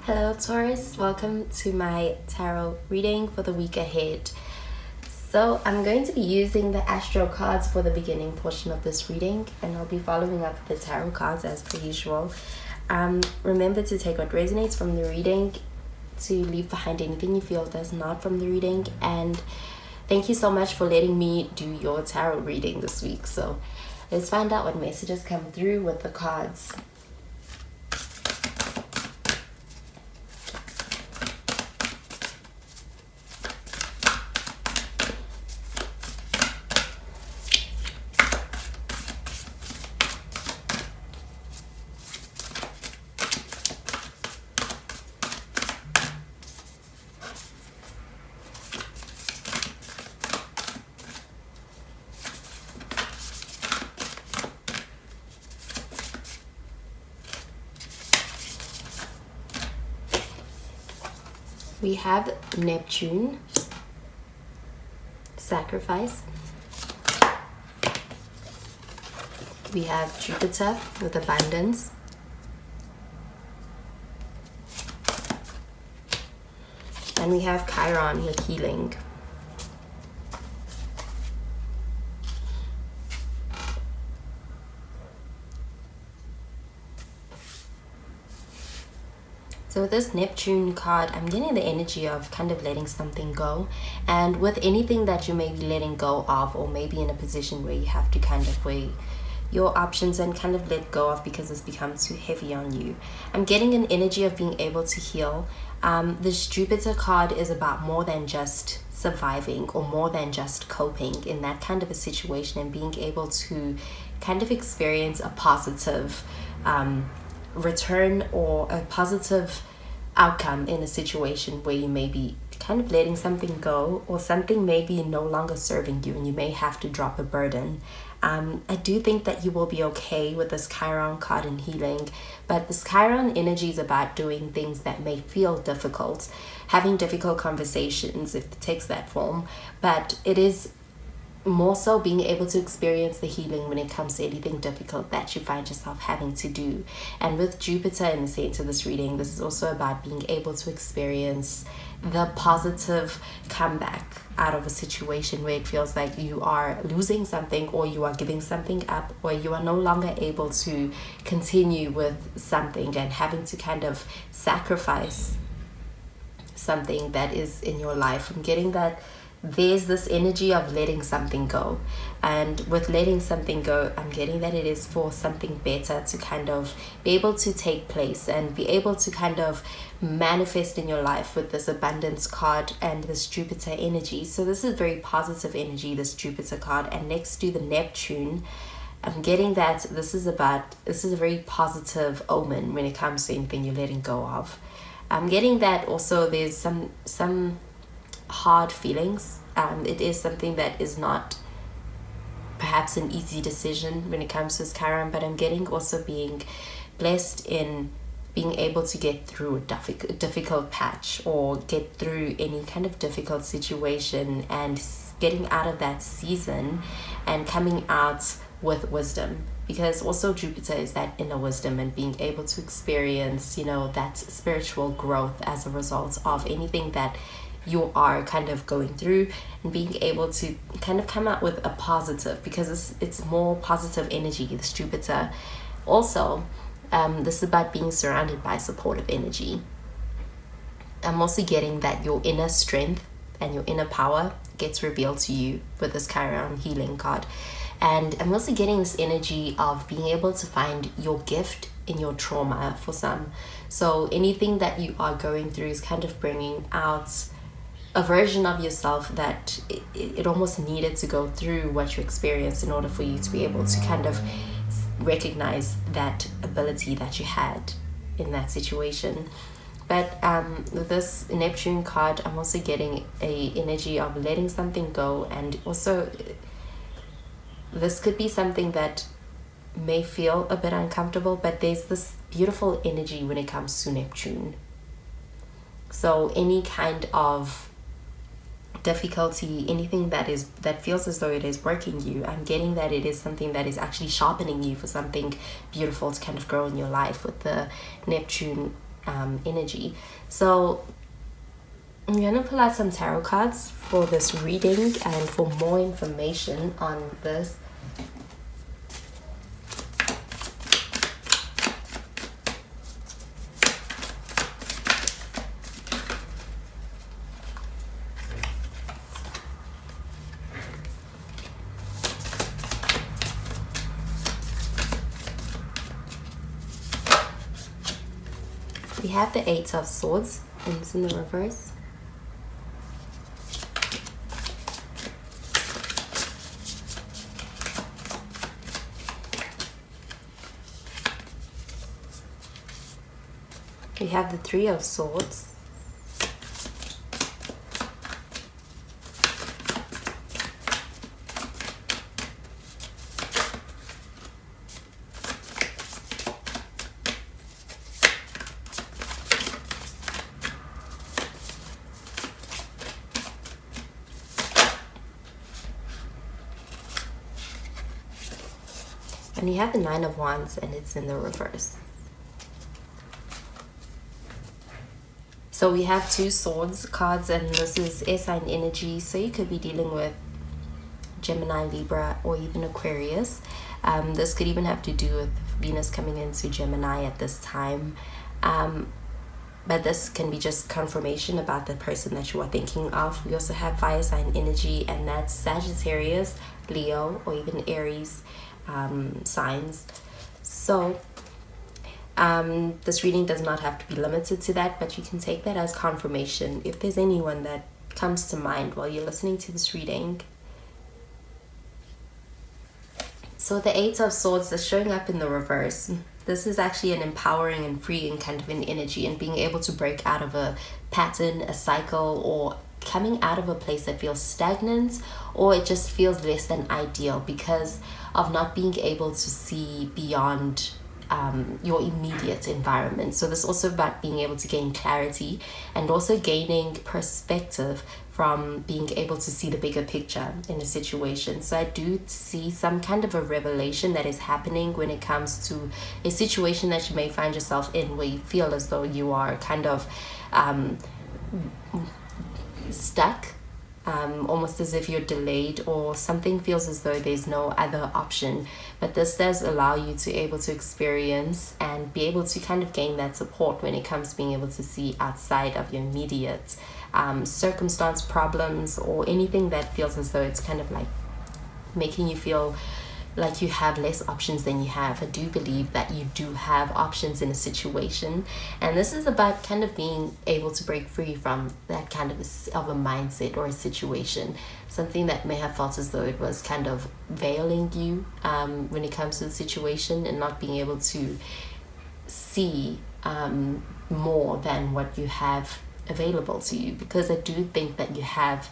Hello Taurus, welcome to my tarot reading for the week ahead. So I'm going to be using the astro cards for the beginning portion of this reading, and I'll be following up with the tarot cards as per usual. Remember to take what resonates from the reading, to leave behind anything you feel does not from the reading, and thank you so much for letting me do your tarot reading this week. So let's find out what messages come through with the cards. We have Neptune, sacrifice. We have Jupiter with abundance. And we have Chiron with healing. So with this Neptune card, I'm getting the energy of kind of letting something go. And with anything that you may be letting go of, or maybe in a position where you have to kind of weigh your options and kind of let go of because it's become too heavy on you, I'm getting an energy of being able to heal. This Jupiter card is about more than just surviving or more than just coping in that kind of a situation, and being able to kind of experience a positive return or a positive outcome in a situation where you may be kind of letting something go, or something may be no longer serving you and you may have to drop a burden. I do think that you will be okay with this Chiron card and healing, but this Chiron energy is about doing things that may feel difficult, having difficult conversations if it takes that form, but it is more so being able to experience the healing when it comes to anything difficult that you find yourself having to do. And with Jupiter in the center of this reading, this is also about being able to experience the positive comeback out of a situation where it feels like you are losing something, or you are giving something up, or you are no longer able to continue with something and having to kind of sacrifice something that is in your life. I'm getting that there's this energy of letting something go, and with letting something go, I'm getting that it is for something better to kind of be able to take place and be able to kind of manifest in your life with this abundance card and this Jupiter energy. So this is very positive energy, this Jupiter card, and next to the Neptune, I'm getting that this is a very positive omen when it comes to anything you're letting go of. I'm getting that also there's some hard feelings. It is something that is not perhaps an easy decision when it comes to this Chiron, but I'm getting also being blessed in being able to get through a difficult patch, or get through any kind of difficult situation, and getting out of that season and coming out with wisdom, because also Jupiter is that inner wisdom and being able to experience, that spiritual growth as a result of anything that you are kind of going through, and being able to kind of come out with a positive, because it's more positive energy, this Jupiter. Also, this is about being surrounded by supportive energy. I'm also getting that your inner strength and your inner power gets revealed to you with this Chiron healing card. And I'm also getting this energy of being able to find your gift in your trauma for some. So anything that you are going through is kind of bringing out a version of yourself that it almost needed to go through what you experienced in order for you to be able to kind of recognize that ability that you had in that situation. But with this Neptune card, I'm also getting a energy of letting something go, and also this could be something that may feel a bit uncomfortable, but there's this beautiful energy when it comes to Neptune. So any kind of difficulty, anything that feels as though it is working you, I'm getting that it is something that is actually sharpening you for something beautiful to kind of grow in your life with the Neptune energy. So I'm going to pull out some tarot cards for this reading, and for more information on this, we have the Eight of Swords, and it's in the reverse. We have the Three of Swords. And you have the Nine of Wands, and it's in the reverse. So we have two swords cards, and this is air sign energy. So you could be dealing with Gemini, Libra, or even Aquarius. This could even have to do with Venus coming into Gemini at this time. But this can be just confirmation about the person that you are thinking of. We also have fire sign energy, and that's Sagittarius, Leo, or even Aries signs. So this reading does not have to be limited to that, but you can take that as confirmation if there's anyone that comes to mind while you're listening to this reading. So the Eight of Swords is showing up in the reverse. This is actually an empowering and freeing kind of an energy, and being able to break out of a pattern, a cycle, or coming out of a place that feels stagnant, or it just feels less than ideal because of not being able to see beyond your immediate environment. So this is also about being able to gain clarity and also gaining perspective from being able to see the bigger picture in a situation. So I do see some kind of a revelation that is happening when it comes to a situation that you may find yourself in, where you feel as though you are kind of stuck, almost as if you're delayed, or something feels as though there's no other option. But this does allow you to able to experience and be able to kind of gain that support when it comes to being able to see outside of your immediate circumstance, problems, or anything that feels as though it's kind of like making you feel like you have less options than you have. I do believe that you do have options in a situation, and this is about kind of being able to break free from that kind of a mindset or a situation, something that may have felt as though it was kind of veiling you when it comes to the situation, and not being able to see more than what you have available to you, because I do think that you have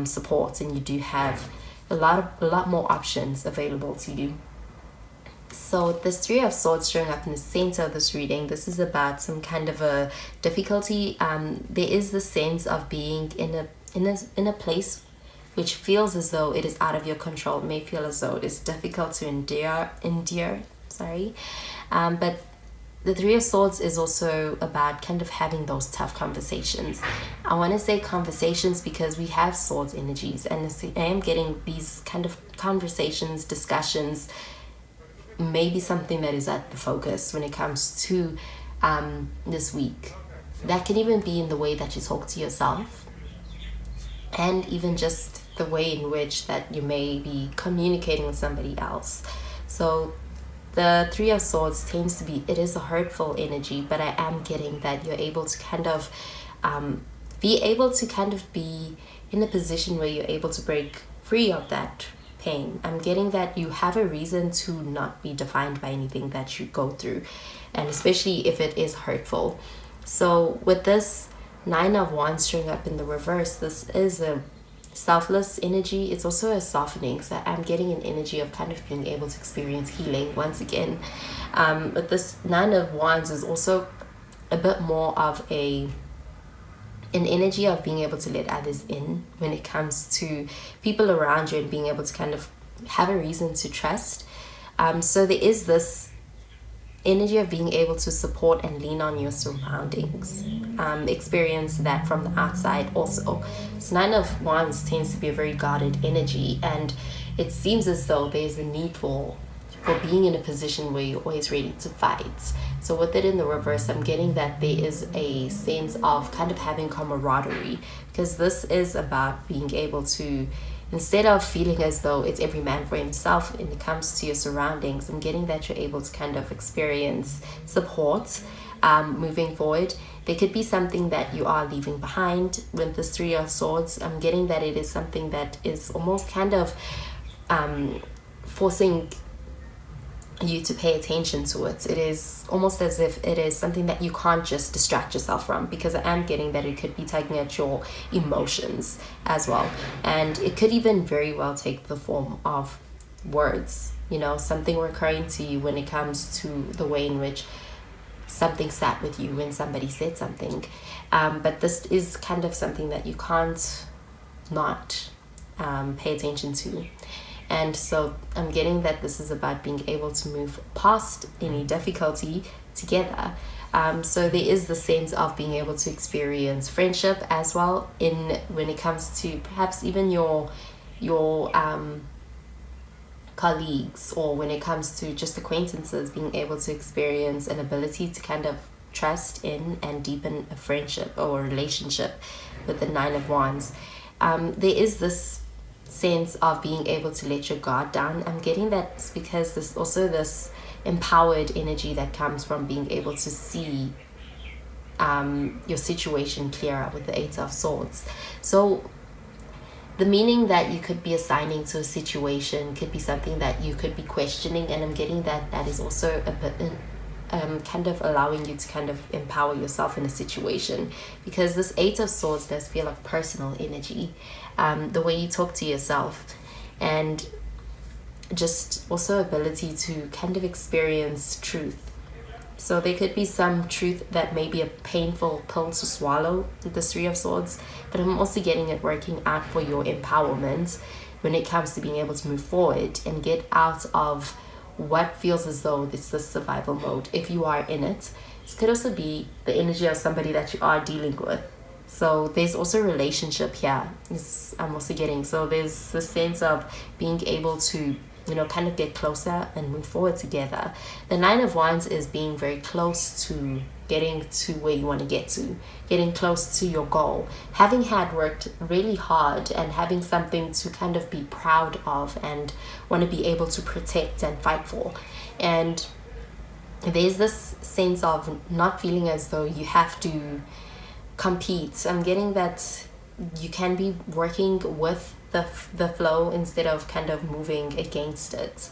support, and you do have a lot more options available to you. So this Three of Swords showing up in the center of this reading, this is about some kind of a difficulty. There is the sense of being in a place which feels as though it is out of your control. It may feel as though it is difficult to endure. But the Three of Swords is also about kind of having those tough conversations. I want to say conversations because we have swords energies, and I am getting these kind of conversations, discussions, maybe something that is at the focus when it comes to this week. That can even be in the way that you talk to yourself, and even just the way in which that you may be communicating with somebody else. So the Three of Swords tends to be, it is a hurtful energy, but I am getting that you're able to kind of be able to kind of be in a position where you're able to break free of that pain. I'm getting that you have a reason to not be defined by anything that you go through, and especially if it is hurtful. So with this Nine of Wands showing up in the reverse, this is a selfless energy. It's also a softening, so I'm getting an energy of kind of being able to experience healing once again. But this Nine of Wands is also a bit more of an energy of being able to let others in when it comes to people around you, and being able to kind of have a reason to trust. So there is this energy of being able to support and lean on your surroundings. Experience that from the outside also. So Nine of Wands tends to be a very guarded energy, and it seems as though there's a need for being in a position where you're always ready to fight. So with it in the reverse, I'm getting that there is a sense of kind of having camaraderie, because this is about being able to, instead of feeling as though it's every man for himself when it comes to your surroundings, I'm getting that you're able to kind of experience support moving forward. There could be something that you are leaving behind with this Three of Swords. I'm getting that it is something that is almost kind of forcing you to pay attention to it. It is almost as if it is something that you can't just distract yourself from, because I am getting that it could be tugging at your emotions as well, and it could even very well take the form of words, you know, something recurring to you when it comes to the way in which something sat with you when somebody said something, but this is kind of something that you can't not pay attention to. And so I'm getting that this is about being able to move past any difficulty together. So there is the sense of being able to experience friendship as well, in when it comes to perhaps even your colleagues, or when it comes to just acquaintances, being able to experience an ability to kind of trust in and deepen a friendship or a relationship with the Nine of Wands. There is this sense of being able to let your guard down. I'm getting that because there's also this empowered energy that comes from being able to see your situation clearer with the Eight of Swords. So the meaning that you could be assigning to a situation could be something that you could be questioning, and I'm getting that that is also a bit kind of allowing you to kind of empower yourself in a situation, because this Eight of Swords does feel like personal energy, the way you talk to yourself, and just also ability to kind of experience truth. So there could be some truth that may be a painful pill to swallow with the Three of Swords, but I'm also getting it working out for your empowerment when it comes to being able to move forward and get out of what feels as though it's the survival mode if you are in it. This could also be the energy of somebody that you are dealing with. So there's also a relationship here, I'm also getting. So there's the sense of being able to, you know, kind of get closer and move forward together. The Nine of Wands is being very close to getting to where you want to get to, getting close to your goal, having had worked really hard and having something to kind of be proud of and want to be able to protect and fight for. And there's this sense of not feeling as though you have to compete. I'm getting that you can be working with the flow instead of kind of moving against it.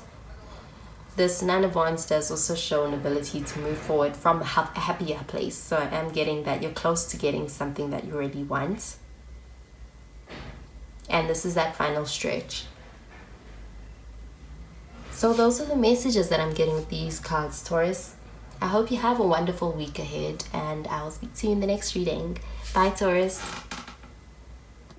This Nine of Wands does also show an ability to move forward from a happier place. So I am getting that you're close to getting something that you really want. And this is that final stretch. So those are the messages that I'm getting with these cards, Taurus. I hope you have a wonderful week ahead, and I will speak to you in the next reading. Bye, Taurus.